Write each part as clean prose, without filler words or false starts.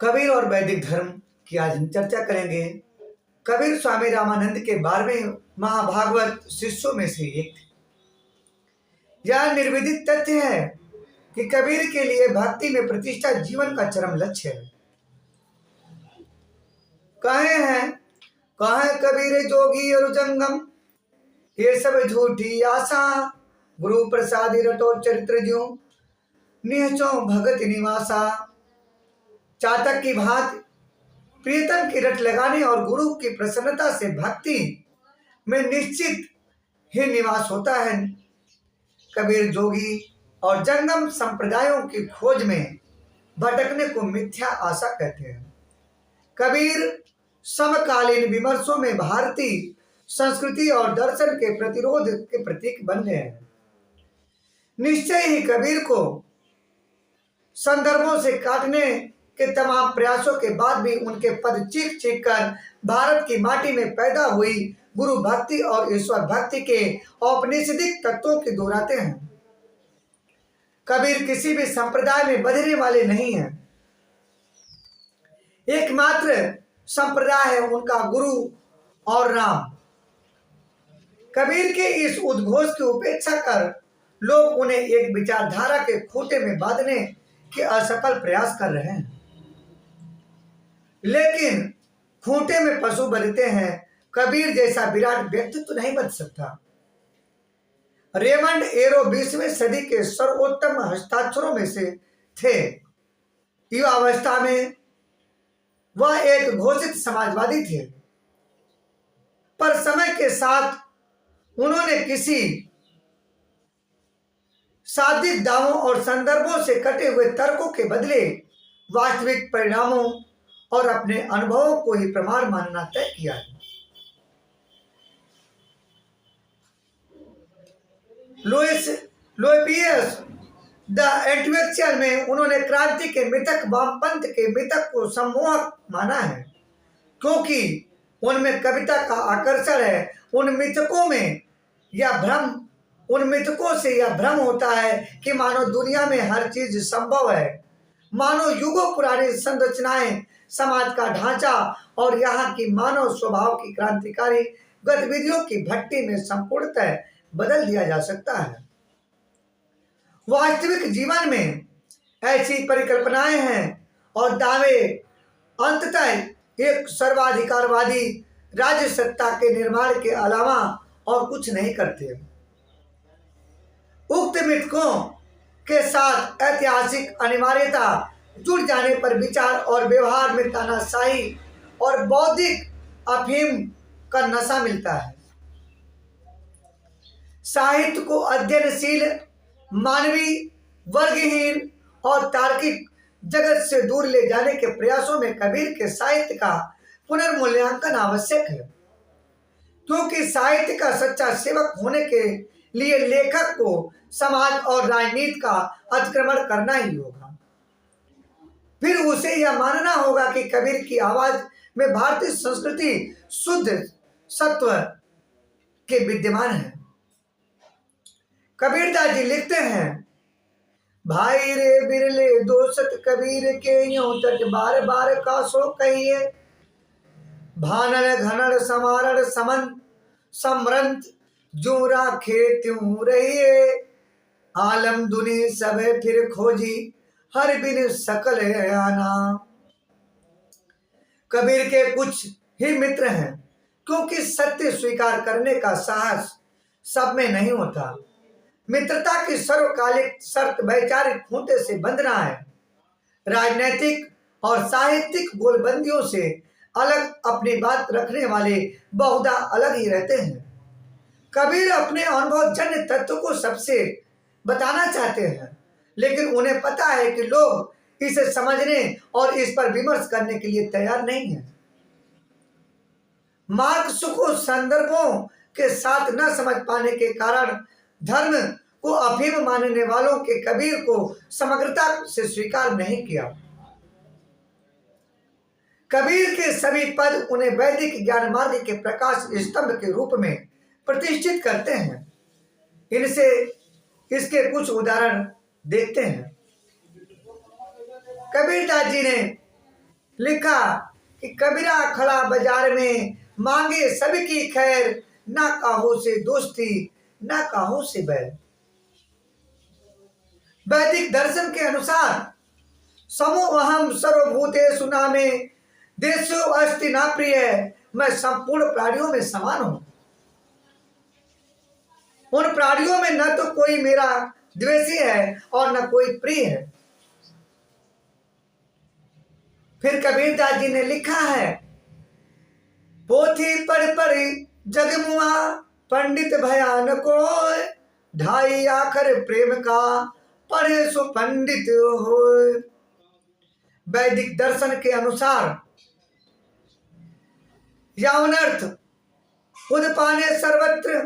कबीर और वैदिक धर्म की आज हम चर्चा करेंगे। कबीर स्वामी रामानंद के 12वें महाभागवत शिष्यों में से एक थे। यह निर्विदित तथ्य है कि कबीर के लिए भक्ति में प्रतिष्ठा जीवन का चरम लक्ष्य है। कहे कबीर जोगी और जंगम, ये सब झूठी आशा, गुरु प्रसादी रटो चरित्र ज्यों, निहचो भगत निवासा। चातक की भांति प्रीतम की रट लगाने और गुरु की प्रसन्नता से भक्ति में निश्चित ही निवास होता है। कबीर जोगी और जंगम संप्रदायों की खोज में भटकने को मिथ्या आशा कहते हैं। कबीर समकालीन विमर्शों में भारतीय संस्कृति और दर्शन के प्रतिरोध के प्रतीक बन गए हैं। निश्चय ही कबीर को संदर्भों से काटने के तमाम प्रयासों के बाद भी उनके पद चीख चीख कर भारत की माटी में पैदा हुई गुरु भक्ति और ईश्वर भक्ति के औपनिषदिक तत्वों की दोहराते हैं। कबीर किसी भी संप्रदाय में बंधने वाले नहीं हैं। एकमात्र संप्रदाय है उनका गुरु और राम। कबीर के इस उद्घोष की उपेक्षा कर लोग उन्हें एक विचारधारा के खूंटे में बांधने के असफल प्रयास कर रहे हैं, लेकिन खूंटे में पशु बंधते हैं। कबीर जैसा विराट व्यक्तित्व तो नहीं बन सकता। रेमंड एरो 20वीं सदी के सर्वोत्तम हस्ताक्षरों में से थे। युवावस्था में वह एक घोषित समाजवादी थे, पर समय के साथ उन्होंने किसी शाब्दिक दावों और संदर्भों से कटे हुए तर्कों के बदले वास्तविक परिणामों और अपने अनुभवों को ही प्रमाण मानना तय किया है। लोएपियस द इंटेलेक्चुअल में उन्होंने क्रांति के मृतक वामपंथ के मृतक को सम्मोहक माना है, क्योंकि उनमें कविता का आकर्षण है। उन मृतकों से यह भ्रम होता है कि मानो दुनिया में हर चीज संभव है, मानो युगों पुरानी संरचनाएं, समाज का ढांचा और यहाँ की मानव स्वभाव की क्रांतिकारी गतिविधियों की भट्टी में संपूर्णतः बदल दिया जा सकता है। वास्तविक जीवन में ऐसी परिकल्पनाएं हैं और दावे अंततः एक सर्वाधिकारवादी राज्य सत्ता के निर्माण के अलावा और कुछ नहीं करते। उक्त मृतकों के साथ ऐतिहासिक अनिवार्यता जुड़ जाने पर विचार और व्यवहार में तानाशाही और बौद्धिक अफीम का नशा मिलता है। साहित्य को अध्ययनशील, मानवीय, वर्गहीन और तार्किक जगत से दूर ले जाने के प्रयासों में कबीर के साहित्य का पुनर्मूल्यांकन आवश्यक है, क्योंकि साहित्य का सच्चा सेवक होने के लिए लेखक को समाज और राजनीति का अतिक्रमण करना ही होगा। फिर उसे यह मानना होगा कि कबीर की आवाज में भारतीय संस्कृति शुद्ध सत्व के विद्यमान है। कबीरदास जी लिखते हैं, भाई रे बिरले दोसत कबीर के यूं तट बार बार का सो कहिए, भानल घनल समारण समन समरंत जो राखे त्यों रहिए, आलम दुनी सब फिर खोजी हर बिन सकल आना। कबीर के कुछ ही मित्र हैं, क्योंकि सत्य स्वीकार करने का साहस सब में नहीं होता। मित्रता की सर्वकालिक शर्त वैचारिक खूंटे से बंधना है। राजनैतिक और साहित्यिक गोलबंदियों से अलग अपनी बात रखने वाले बहुधा अलग ही रहते हैं। कबीर अपने अनुभवजन्य तत्व को सबसे बताना चाहते हैं, लेकिन उन्हें पता है कि लोग इसे समझने और इस पर विमर्श करने के लिए तैयार नहीं है। मार्क्स को संदर्भों के साथ न समझ पाने के कारण धर्म को अफीम मानने वालों के कबीर को समग्रता से स्वीकार नहीं किया। कबीर के सभी पद उन्हें वैदिक ज्ञान मार्ग के प्रकाश स्तंभ के रूप में प्रतिष्ठित करते हैं। इनसे इसके कुछ उदाहरण देखते हैं। कबीरदास जी ने लिखा कि कबीरा खड़ा बाजार में, मांगे सबकी खैर, ना काहू से दोस्ती ना काहू से बैर। वैदिक दर्शन के अनुसार समूहम सर्वभूतेषु नामे देशो अस्ति न प्रिय, मैं संपूर्ण प्राणियों में समान हूं। उन प्राणियों में न तो कोई मेरा द्वेषी है और न कोई प्रिय है। फिर कबीरदास जी ने लिखा है, पोथी पढ़ जगमुआ पंडित भयान को, ढाई आखर प्रेम का पढ़े सो पंडित हो। वैदिक दर्शन के अनुसार यौनर्थ उदपाने सर्वत्र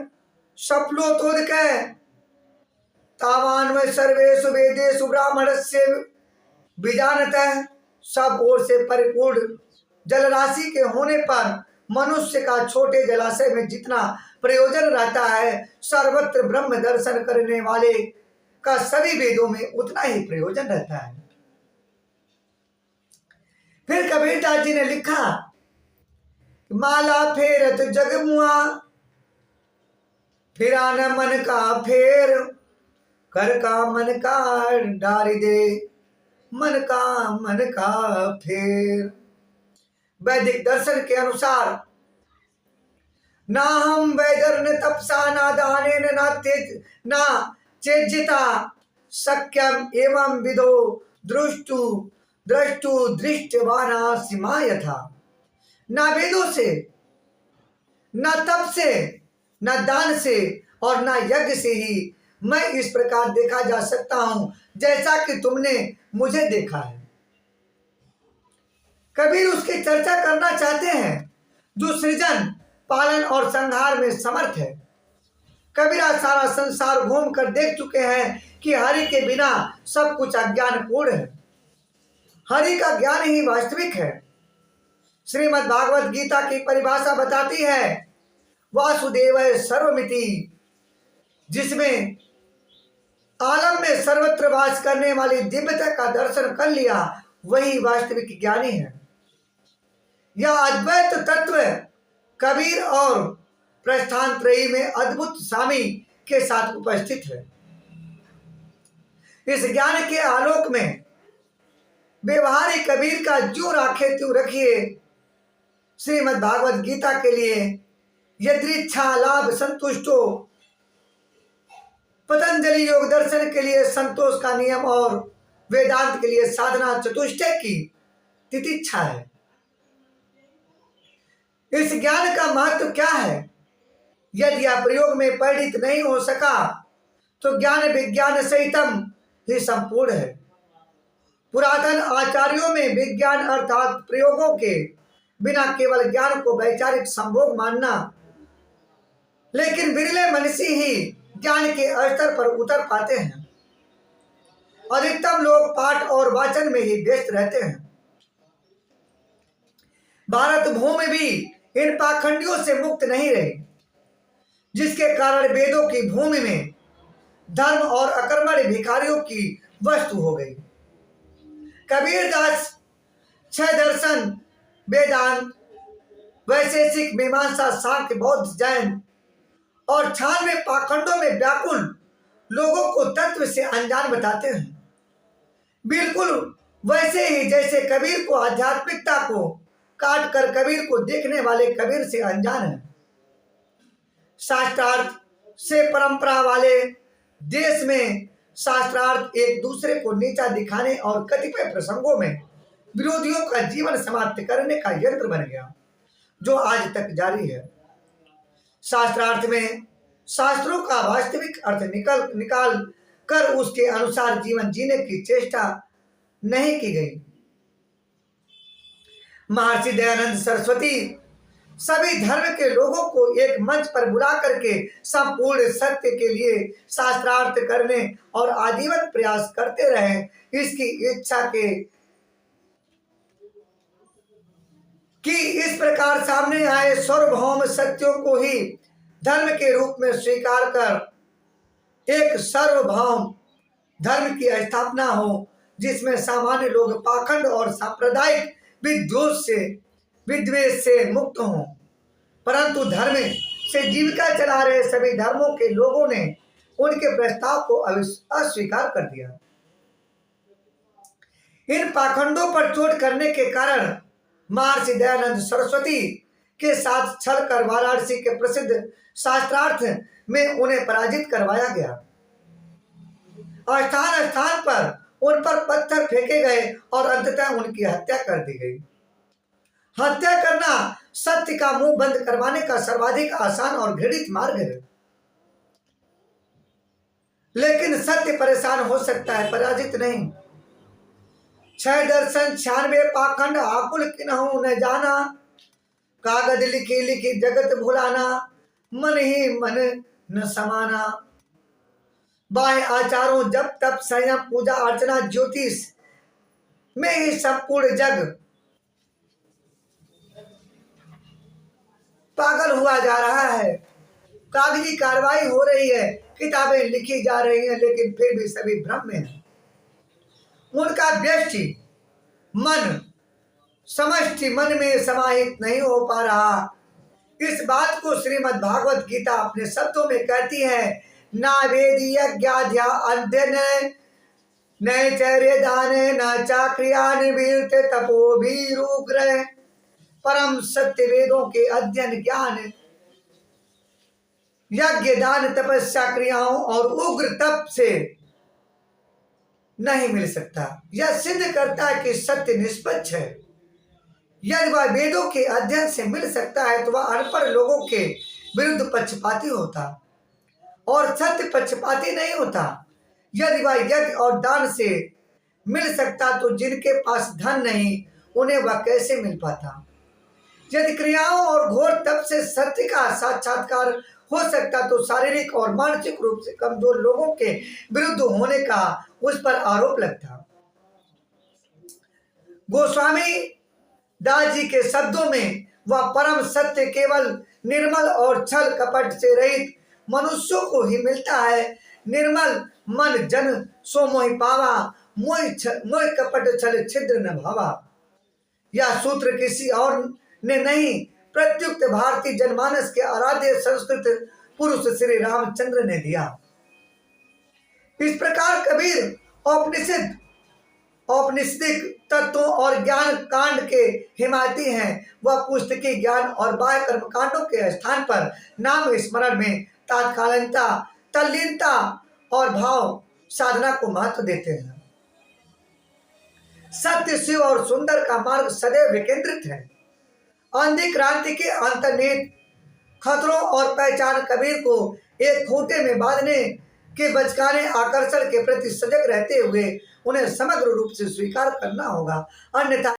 सफलोतोदक, तावान व सर्वेषु वेदेषु ब्राह्मणस्य बीजानतः, सब ओर से परिपूर्ण जल राशि के होने पर मनुष्य का छोटे जलाशय में जितना प्रयोजन रहता है, सर्वत्र ब्रह्म दर्शन करने वाले का सभी वेदों में उतना ही प्रयोजन रहता है। फिर कबीरदास जी ने लिखा, माला फेरत जगमुआ, फिरा न मन का फेर, कर का मन का डारी दे, मन का फेर। वैदिक दर्शन के अनुसार ना हम वैदर न तपसा ना दाने ना चेजिता सक्यम एवं विदो दृष्टु दृष्टवाना सीमा यथा। ना वेदों से, न तप से, न दान से और न यज्ञ से ही मैं इस प्रकार देखा जा सकता हूं जैसा कि तुमने मुझे देखा है। कबीर उसकी चर्चा करना चाहते हैं जो सृजन, पालन और संहार में समर्थ है। कबीरा सारा संसार घूम कर देख चुके हैं कि हरि के बिना सब कुछ अज्ञानपूर्ण है। हरि का ज्ञान ही वास्तविक है। श्रीमद् भागवत गीता की परिभाषा बताती है, वासुदेव सर्वमिति, जिसमें आलम में सर्वत्र वास करने वाली दिव्यता का दर्शन कर लिया, वही वास्तविक ज्ञानी है। यह अद्वैत तत्व कबीर और प्रस्थान त्रयी में अद्भुत स्वामी के साथ उपस्थित है। इस ज्ञान के आलोक में व्यवहारिक कबीर का जो राखे त्यों रखिए। श्रीमद् भागवत गीता के लिए यदृच्छा लाभ संतुष्टो, पतंजलि योग दर्शन के लिए संतोष का नियम और वेदांत के लिए साधना चतुष्टय की तितिक्षा है। इस ज्ञान का महत्व क्या है? यदि यह प्रयोग में परिणित नहीं हो सका तो ज्ञान विज्ञान सहितम ही संपूर्ण है। पुरातन आचार्यों में विज्ञान अर्थात प्रयोगों के बिना केवल ज्ञान को वैचारिक संभोग मानना, लेकिन बिरले मनीषी ही ज्ञान के स्तर पर उतर पाते हैं। अधिकतम लोग पाठ और वाचन में ही व्यस्त रहते हैं। भारत भूमि भी इन पाखंडियों से मुक्त नहीं रही, जिसके कारण वेदों की भूमि में धर्म और अकर्मण्य भिखारियों की वस्तु हो गई। कबीरदास 6 दर्शन वेदांत, वैशेषिक, मीमांसा, सांख्य, बौद्ध, जैन और 96 पाखंडों में व्याकुल लोगों को तत्व से अनजान बताते हैं। बिल्कुल वैसे ही जैसे कबीर को आध्यात्मिकता को काट कर कबीर को देखने वाले कबीर से अनजान है। शास्त्रार्थ से परंपरा वाले देश में शास्त्रार्थ एक दूसरे को नीचा दिखाने और कतिपय प्रसंगों में विरोधियों का जीवन समाप्त करने का यंत्र बन गया, जो आज तक जारी है। शास्त्रार्थ में शास्त्रों का वास्तविक अर्थ निकाल कर उसके अनुसार जीवन जीने की चेष्टा नहीं की गई। महर्षि दयानंद सरस्वती सभी धर्म के लोगों को एक मंच पर बुला करके संपूर्ण सत्य के लिए शास्त्रार्थ करने और आजीवन प्रयास करते रहे, इसकी इच्छा के कि इस प्रकार सामने आए सार्वभौम सत्यों को ही धर्म के रूप में स्वीकार कर एक सार्वभौम धर्म की स्थापना हो, जिसमें सामान्य लोग पाखंड और सांप्रदायिक विद्वेष से मुक्त हों, परंतु धर्म से जीविका चला रहे सभी धर्मों के लोगों ने उनके प्रस्ताव को अस्वीकार कर दिया। इन पाखंडों पर चोट करने के कारण महर्षि दयानंद सरस्वती के साथ छल कर वाराणसी के प्रसिद्ध शास्त्रार्थ में उन्हें पराजित करवाया गया। स्थान स्थान पर उन पर पत्थर फेंके गए और अंततः उनकी हत्या कर दी गई। हत्या करना सत्य का मुंह बंद करवाने का सर्वाधिक आसान और घृणित मार्ग है, लेकिन सत्य परेशान हो सकता है, पराजित नहीं। 6 दर्शन 96 पाखंड आकुल किन्हु न जाना, कागज लिखी लिखी जगत भुलाना, मन ही मन न समाना। बाह्य आचारों जब तप संयम पूजा अर्चना ज्योतिष में ही संपूर्ण जग पागल हुआ जा रहा है। कागजी कार्रवाई हो रही है, किताबें लिखी जा रही हैं, लेकिन फिर भी सभी भ्रम में हैं। उनका व्यष्टि मन समष्टि मन में समाहित नहीं हो पा रहा। इस बात को श्रीमद् भागवत गीता अपने शब्दों में कहती है, ना वेदी यज्ञाध्या अध्ययन न चर्य दान न चाक्रिया निवृत्त तपो भीरुग्रह। परम सत्य वेदों के अध्ययन ज्ञान यज्ञ दान तपस्या क्रियाओं और उग्र तप से नहीं मिल सकता। यह सिद्ध करता है कि सत्य निष्पक्ष है। यदि वह वेदों के अध्ययन से मिल सकता है तो वह अनपढ़ लोगों के विरुद्ध पक्षपाती होता और सत्य पक्षपाती नहीं होता। यदि वह यज्ञ और दान से मिल सकता तो जिनके पास धन नहीं उन्हें वह कैसे मिल पाता। यदि क्रियाओं और घोर तप से सत्य का साक्षात्कार हो सकता तो शारीरिक और मानसिक रूप से कमजोर लोगों के विरुद्ध होने का उस पर आरोप लगता। गोस्वामी दास जी के शब्दों में वह परम सत्य केवल निर्मल और छल कपट से रहित मनुष्यों को ही मिलता है। निर्मल मन जन सो मोहि पावा, मोहि कपट छल छिद्र न भावा। यह सूत्र किसी और ने नहीं, प्रत्युक्त भारतीय जनमानस के आराध्य संस्कृत पुरुष श्री रामचंद्र ने दिया। इस प्रकार कबीर औपनिषदिक तत्वों और ज्ञान कांड के हिमायती हैं। वह पुस्तकीय ज्ञान और बाह्य कर्म कांडों के स्थान पर नाम स्मरण में तात्कालिकता, तल्लीनता और भाव साधना को महत्व देते हैं। सत्य, शिव और सुंदर का मार्ग सदैव विकेंद्रित है। आंधी क्रांति के अंतर्निहित खतरों और पहचान कबीर को एक खूंटे में बांधने के बचकाने आकर्षण के प्रति सजग रहते हुए उन्हें समग्र रूप से स्वीकार करना होगा, अन्यथा